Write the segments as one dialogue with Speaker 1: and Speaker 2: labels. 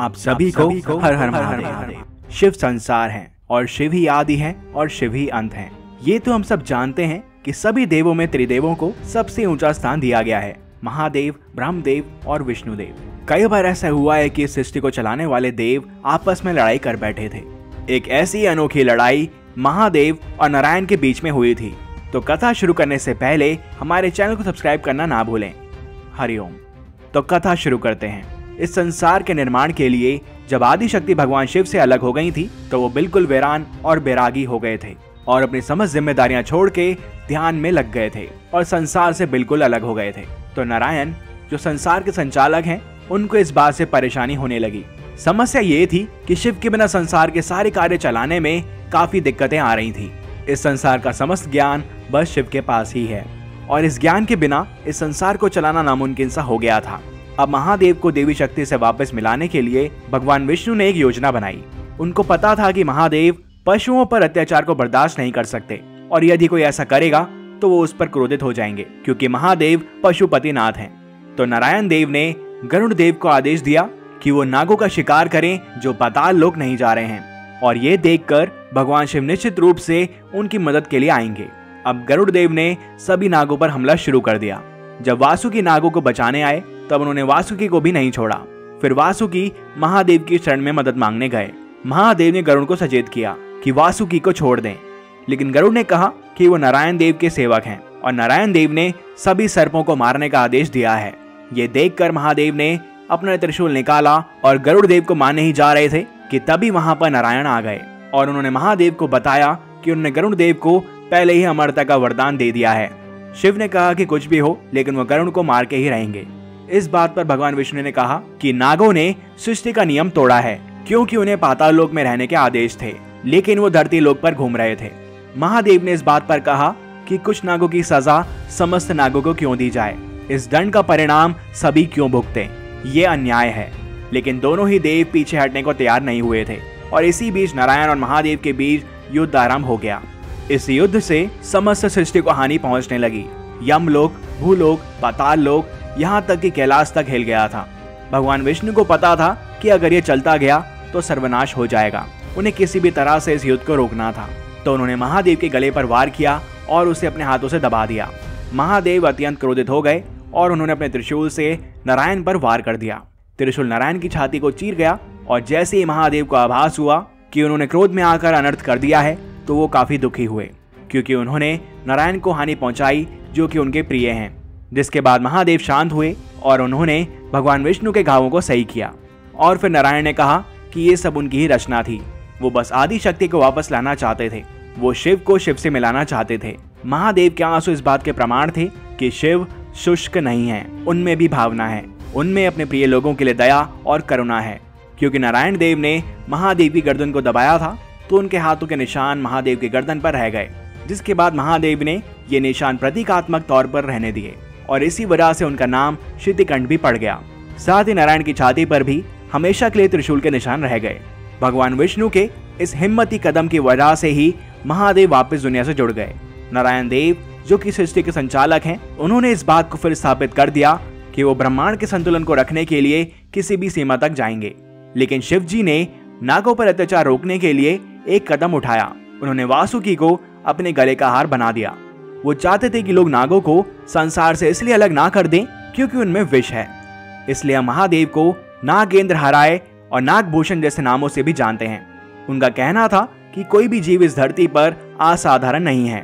Speaker 1: आप सभी को हर हर महादेव। शिव संसार है और शिव ही आदि है और शिव ही अंत है। ये तो हम सब जानते हैं कि सभी देवों में त्रिदेवों को सबसे ऊंचा स्थान दिया गया है, महादेव, ब्रह्मदेव और विष्णुदेव। कई बार ऐसा हुआ है कि इस सृष्टि को चलाने वाले देव आपस में लड़ाई कर बैठे थे। एक ऐसी अनोखी लड़ाई महादेव और नारायण के बीच में हुई थी। तो कथा शुरू करने से पहले हमारे चैनल को सब्सक्राइब करना ना भूलें। हरिओम। तो कथा शुरू करते हैं। इस संसार के निर्माण के लिए जब आदि शक्ति भगवान शिव से अलग हो गई थी तो वो बिल्कुल वीरान और बैरागी हो गए थे और अपनी समस्त जिम्मेदारियां छोड़ के ध्यान में लग गए थे और संसार से बिल्कुल अलग हो गए थे। तो नारायण जो संसार के संचालक हैं, उनको इस बात से परेशानी होने लगी। समस्या ये थी कि शिव के बिना संसार के सारे कार्य चलाने में काफी दिक्कतें आ रही थी। इस संसार का समस्त ज्ञान बस शिव के पास ही है और इस ज्ञान के बिना इस संसार को चलाना नामुमकिन सा हो गया था। अब महादेव को देवी शक्ति से वापस मिलाने के लिए भगवान विष्णु ने एक योजना बनाई। उनको पता था कि महादेव पशुओं पर अत्याचार को बर्दाश्त नहीं कर सकते और यदि कोई ऐसा करेगा तो वो उस पर क्रोधित हो जाएंगे, क्योंकि महादेव पशुपतिनाथ हैं। तो नारायण देव ने गरुड़ देव को आदेश दिया कि वो नागों का शिकार करें जो पाताल लोक नहीं जा रहे हैं, और ये देखकर भगवान शिव निश्चित रूप से उनकी मदद के लिए आएंगे। अब गरुड़ देव ने सभी नागों पर हमला शुरू कर दिया। जब वासुकी नागों को बचाने आए तब उन्होंने वासुकी को भी नहीं छोड़ा। फिर वासुकी महादेव की शरण में मदद मांगने गए। महादेव ने गरुड़ को सचेत किया कि वासुकी को छोड़ दें, लेकिन गरुड़ ने कहा कि वो नारायण देव के सेवक हैं और नारायण देव ने सभी सर्पों को मारने का आदेश दिया है। ये देखकर महादेव ने अपना त्रिशूल निकाला और गरुड़ देव को मारने ही जा रहे थे कि तभी वहां पर नारायण आ गए और उन्होंने महादेव को बताया कि उन्होंने गरुड़ देव को पहले ही अमरता का वरदान दे दिया है। शिव ने कहा कि कुछ भी हो लेकिन वो गरुड़ को मार के ही रहेंगे। इस बात पर भगवान विष्णु ने कहा कि नागों ने सृष्टि का नियम तोड़ा है, क्योंकि उन्हें पाताल लोक में रहने के आदेश थे, लेकिन वो धरती लोक पर घूम रहे थे। महादेव ने इस बात पर कहा कि कुछ नागों की सजा समस्त नागों को क्यों दी जाए, इस दंड का परिणाम सभी क्यों भुगते, ये अन्याय है। लेकिन दोनों ही देव पीछे हटने को तैयार नहीं हुए थे और इसी बीच नारायण और महादेव के बीच युद्ध आरंभ हो गया। इस युद्ध से समस्त सृष्टि को हानि पहुंचने लगी। यमलोक, भूलोक, पाताल लोक, यहाँ तक कि कैलाश तक हिल गया था। भगवान विष्णु को पता था कि अगर ये चलता गया तो सर्वनाश हो जाएगा। उन्हें किसी भी तरह से इस युद्ध को रोकना था। तो उन्होंने महादेव के गले पर वार किया और उसे अपने हाथों से दबा दिया। महादेव अत्यंत क्रोधित हो गए और उन्होंने अपने त्रिशूल से नारायण पर वार कर दिया। त्रिशूल नारायण की छाती को चीर गया और जैसे ही महादेव को आभास हुआ कि उन्होंने क्रोध में आकर अनर्थ कर दिया है तो वो काफी दुखी हुए, क्योंकि उन्होंने नारायण को हानि पहुंचाई जो कि उनके प्रिय हैं। जिसके बाद महादेव शांत हुए और उन्होंने भगवान विष्णु के घावों को सही किया। और फिर नारायण ने कहा कि ये सब उनकी ही रचना थी। वो बस आदि शक्ति को वापस लाना चाहते थे। वो शिव को शिव से मिलाना चाहते थे। महादेव के आंसू इस बात के प्रमाण थे कि शिव शुष्क नहीं है, उनमें भी भावना है, उनमें अपने प्रिय लोगों के लिए दया और करुणा है। क्योंकि नारायण देव ने महादेव की गर्दन को दबाया था तो उनके हाथों के निशान महादेव की गर्दन पर रह गए, जिसके बाद महादेव ने ये निशान प्रतीकात्मक तौर पर रहने दिए और इसी वजह से उनका नाम शितिकंठ भी पड़ गया। साथ ही नारायण की छाती पर भी हमेशा के लिए त्रिशूल के निशान रह गए। भगवान विष्णु के इस हिम्मती कदम की वजह से ही महादेव वापस दुनिया से जुड़ गए। नारायण देव जो कि सृष्टि के संचालक हैं, उन्होंने इस बात को फिर स्थापित कर दिया कि वो ब्रह्मांड के संतुलन को रखने के लिए किसी भी सीमा तक जाएंगे। लेकिन शिव जी ने नागों पर अत्याचार रोकने के लिए एक कदम उठाया। उन्होंने वासुकी को अपने गले का हार बना दिया। वो चाहते थे कि लोग नागों को संसार से इसलिए अलग ना कर दें क्योंकि उनमें विष है। इसलिए हम महादेव को नागेंद्र हराय और नागभूषण जैसे नामों से भी जानते हैं। उनका कहना था कि कोई भी जीव इस धरती पर असाधारण नहीं है।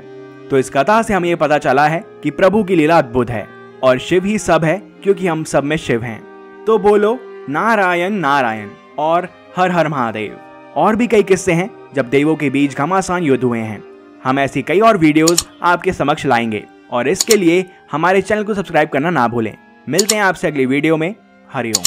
Speaker 1: तो इस कथा से हमें यह पता चला है कि प्रभु की लीला अद्भुत है और शिव ही सब है, क्योंकि हम सब में शिव हैं। तो बोलो नारायण नारायण और हर हर महादेव। और भी कई किस्से हैं जब देवों के बीच घमासान युद्ध हुए हैं। हम ऐसी कई और वीडियोस आपके समक्ष लाएंगे और इसके लिए हमारे चैनल को सब्सक्राइब करना ना भूलें। मिलते हैं आपसे अगली वीडियो में। हरिओम।